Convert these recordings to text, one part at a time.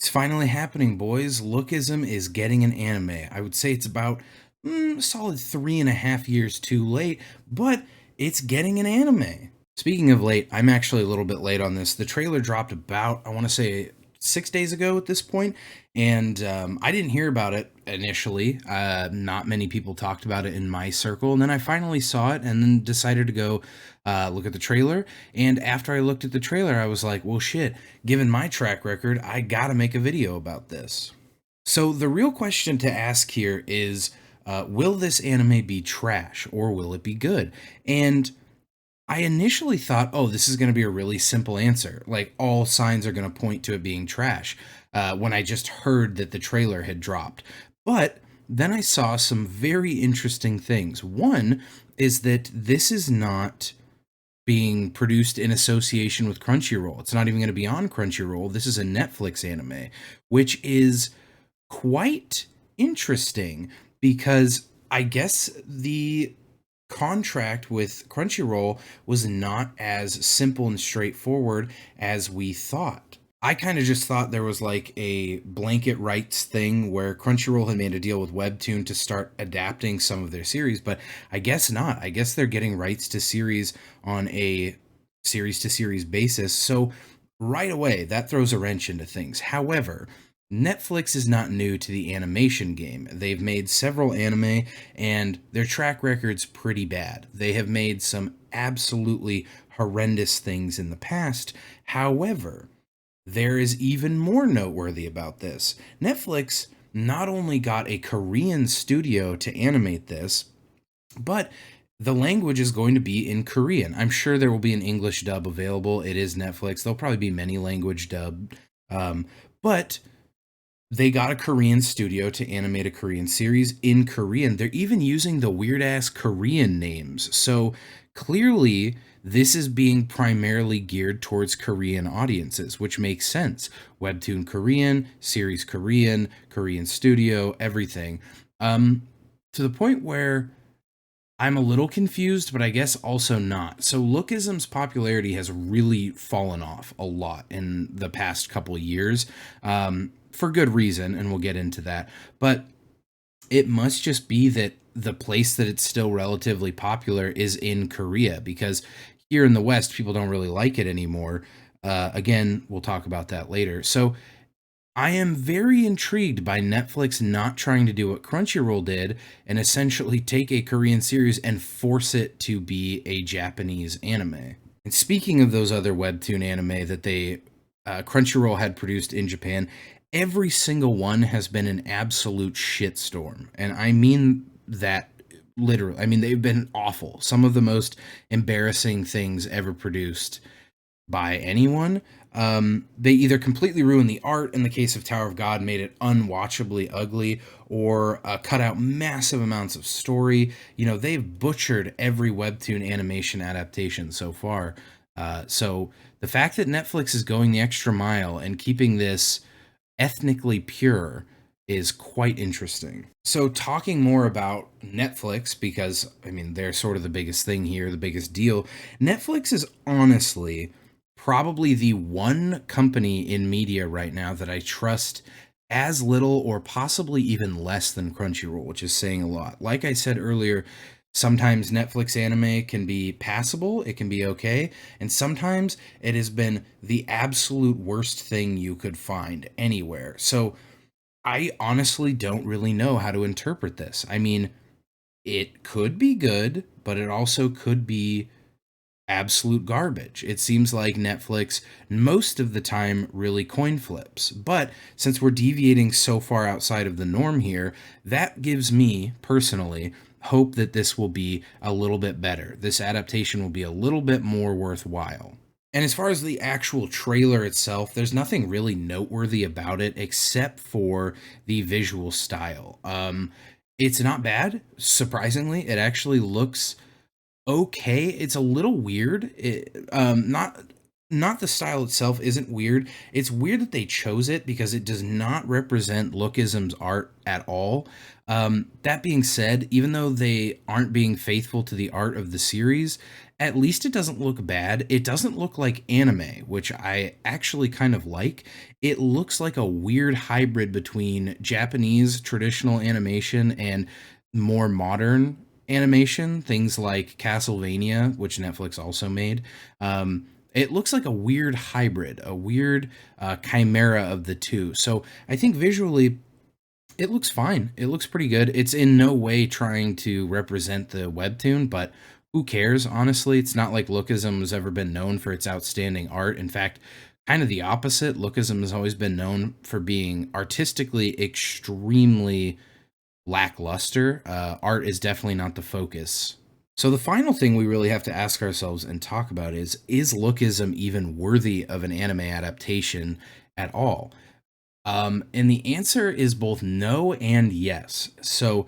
It's finally happening, boys. Lookism is getting an anime. I would say it's about a solid 3.5 years too late, but it's getting an anime. Speaking of late, I'm actually a little bit late on this. The trailer dropped about, I want to say, 6 days ago at this point, and I didn't hear about it initially. Not many people talked about it in my circle, and then I finally saw it and then decided to go look at the trailer. And after I looked at the trailer, I was like, well, shit, given my track record, I gotta make a video about this. So the real question to ask here is, will this anime be trash or will it be good? And I initially thought, oh, this is going to be a really simple answer. Like, all signs are going to point to it being trash when I just heard that the trailer had dropped. But then I saw some very interesting things. One is that this is not being produced in association with Crunchyroll. It's not even going to be on Crunchyroll. This is a Netflix anime, which is quite interesting because I guess the contract with Crunchyroll was not as simple and straightforward as we thought. I kind of just thought there was like a blanket rights thing where Crunchyroll had made a deal with Webtoon to start adapting some of their series, but I guess not. I guess they're getting rights to series on a series to series basis. So right away, that throws a wrench into things. However, Netflix is not new to the animation game. They've made several anime, and their track record's pretty bad. They have made some absolutely horrendous things in the past. However, there is even more noteworthy about this. Netflix not only got a Korean studio to animate this, but the language is going to be in Korean. I'm sure there will be an English dub available. It is Netflix. There'll probably be many language dub. But they got a Korean studio to animate a Korean series in Korean. They're even using the weird ass Korean names. So clearly, this is being primarily geared towards Korean audiences, which makes sense. Webtoon Korean, series Korean, Korean studio, everything. To the point where I'm a little confused, but I guess also not. So Lookism's popularity has really fallen off a lot in the past couple of years, for good reason, and we'll get into that. But it must just be that the place that it's still relatively popular is in Korea, because here in the West, people don't really like it anymore. Again, we'll talk about that later. So I am very intrigued by Netflix not trying to do what Crunchyroll did and essentially take a Korean series and force it to be a Japanese anime. And speaking of those other webtoon anime that they Crunchyroll had produced in Japan, every single one has been an absolute shitstorm. And I mean that literally. I mean, they've been awful. Some of the most embarrassing things ever produced by anyone. They either completely ruined the art, in the case of Tower of God, made it unwatchably ugly, or cut out massive amounts of story. You know, they've butchered every webtoon animation adaptation so far. So the fact that Netflix is going the extra mile and keeping this ethnically pure is quite interesting. So talking more about Netflix, because I mean, they're sort of the biggest thing here, the biggest deal. Netflix is honestly probably the one company in media right now that I trust as little or possibly even less than Crunchyroll, which is saying a lot. Like I said earlier, sometimes Netflix anime can be passable, it can be okay, and sometimes it has been the absolute worst thing you could find anywhere. So I honestly don't really know how to interpret this. I mean, it could be good, but it also could be absolute garbage. It seems like Netflix most of the time really coin flips. But since we're deviating so far outside of the norm here, that gives me personally hope that this will be a little bit better. This adaptation will be a little bit more worthwhile. And as far as the actual trailer itself, there's nothing really noteworthy about it except for the visual style. It's not bad, surprisingly. It actually looks okay. It's a little weird. Not the style itself isn't weird. It's weird that they chose it because it does not represent Lookism's art at all. That being said, even though they aren't being faithful to the art of the series, At least it doesn't look bad. It doesn't look like anime, which I actually kind of like. It looks like a weird hybrid between Japanese traditional animation and more modern animation, things like Castlevania, which Netflix also made. It looks like a weird hybrid, a weird chimera of the two. So I think visually it looks fine. It looks pretty good. It's in no way trying to represent the webtoon, but who cares? Honestly, it's not like Lookism has ever been known for its outstanding art. In fact, kind of the opposite. Lookism has always been known for being artistically extremely lackluster. Art is definitely not the focus. So the final thing we really have to ask ourselves and talk about is Lookism even worthy of an anime adaptation at all? And the answer is both no and yes. So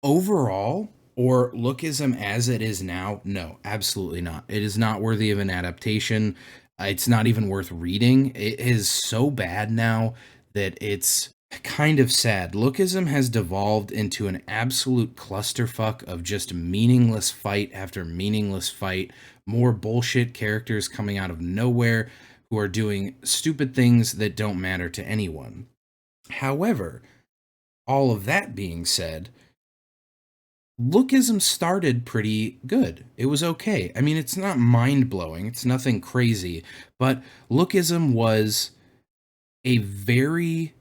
overall, or Lookism as it is now, no, absolutely not. It is not worthy of an adaptation. It's not even worth reading. It is so bad now that it's kind of sad. Lookism has devolved into an absolute clusterfuck of just meaningless fight after meaningless fight, more bullshit characters coming out of nowhere who are doing stupid things that don't matter to anyone. However, all of that being said, Lookism started pretty good. It was okay. I mean, it's not mind blowing, it's nothing crazy, but Lookism was a very,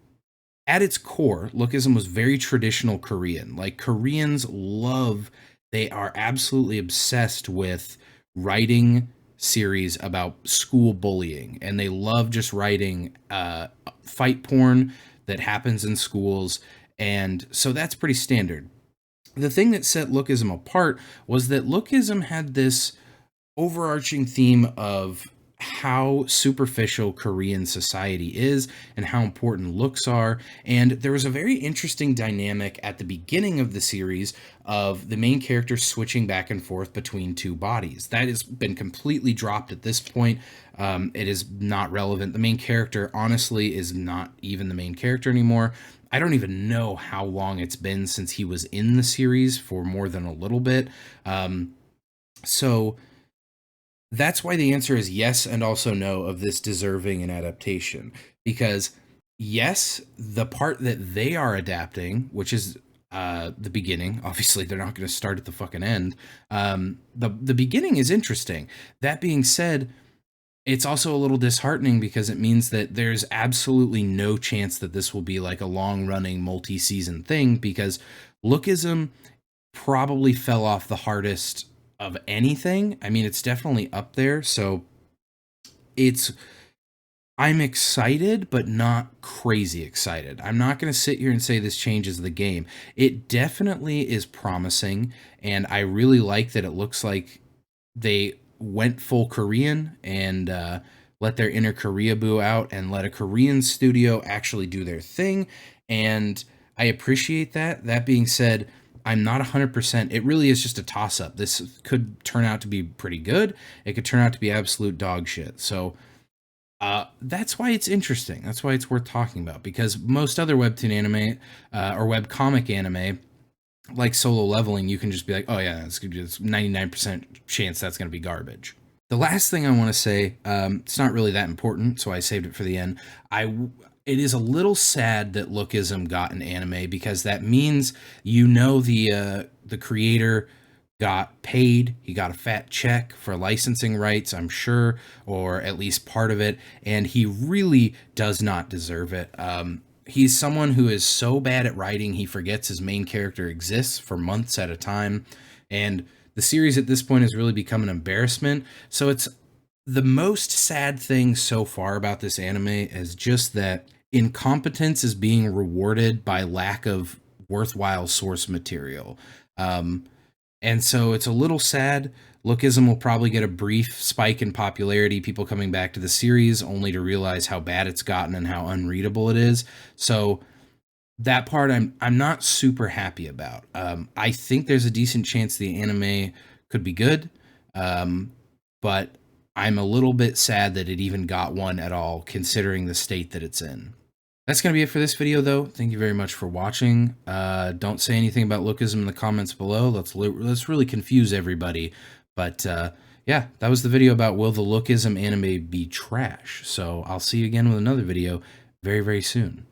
at its core, Lookism was very traditional Korean. Like, Koreans love, they are absolutely obsessed with writing series about school bullying, and they love just writing fight porn that happens in schools. And so that's pretty standard. The thing that set Lookism apart was that Lookism had this overarching theme of how superficial Korean society is and how important looks are. And there was a very interesting dynamic at the beginning of the series of the main character switching back and forth between two bodies. That has been completely dropped at this point. It is not relevant. The main character, honestly, is not even the main character anymore. I don't even know how long it's been since he was in the series for more than a little bit. So that's why the answer is yes and also no of this deserving an adaptation. Because yes, the part that they are adapting, which is the beginning, obviously they're not going to start at the fucking end. The beginning is interesting. That being said, it's also a little disheartening because it means that there's absolutely no chance that this will be like a long running multi-season thing, because Lookism probably fell off the hardest of anything. I mean, it's definitely up there. So it's, I'm excited, but not crazy excited. I'm not going to sit here and say this changes the game. It definitely is promising, and I really like that it looks like they went full Korean and let their inner Korea boo out and let a Korean studio actually do their thing. And I appreciate that. That being said, I'm not 100%. It really is just a toss up. This could turn out to be pretty good. It could turn out to be absolute dog shit. So that's why it's interesting. That's why it's worth talking about, because most other webtoon anime or webcomic anime, like Solo Leveling, you can just be like, oh yeah, it's 99% chance that's going to be garbage. The last thing I want to say, it's not really that important, so I saved it for the end. It is a little sad that Lookism got an anime, because that means, you know, the creator got paid. He got a fat check for licensing rights, I'm sure, or at least part of it, and he really does not deserve it. He's someone who is so bad at writing, he forgets his main character exists for months at a time, and the series at this point has really become an embarrassment. So it's the most sad thing so far about this anime is just that incompetence is being rewarded by lack of worthwhile source material. And so it's a little sad. Lookism will probably get a brief spike in popularity, people coming back to the series only to realize how bad it's gotten and how unreadable it is. So that part I'm not super happy about. I think there's a decent chance the anime could be good, but I'm a little bit sad that it even got one at all, considering the state that it's in. That's going to be it for this video, though. Thank you very much for watching. Don't say anything about Lookism in the comments below. Let's really confuse everybody. But Yeah, that was the video about will the Lookism anime be trash. So I'll see you again with another video very, very soon.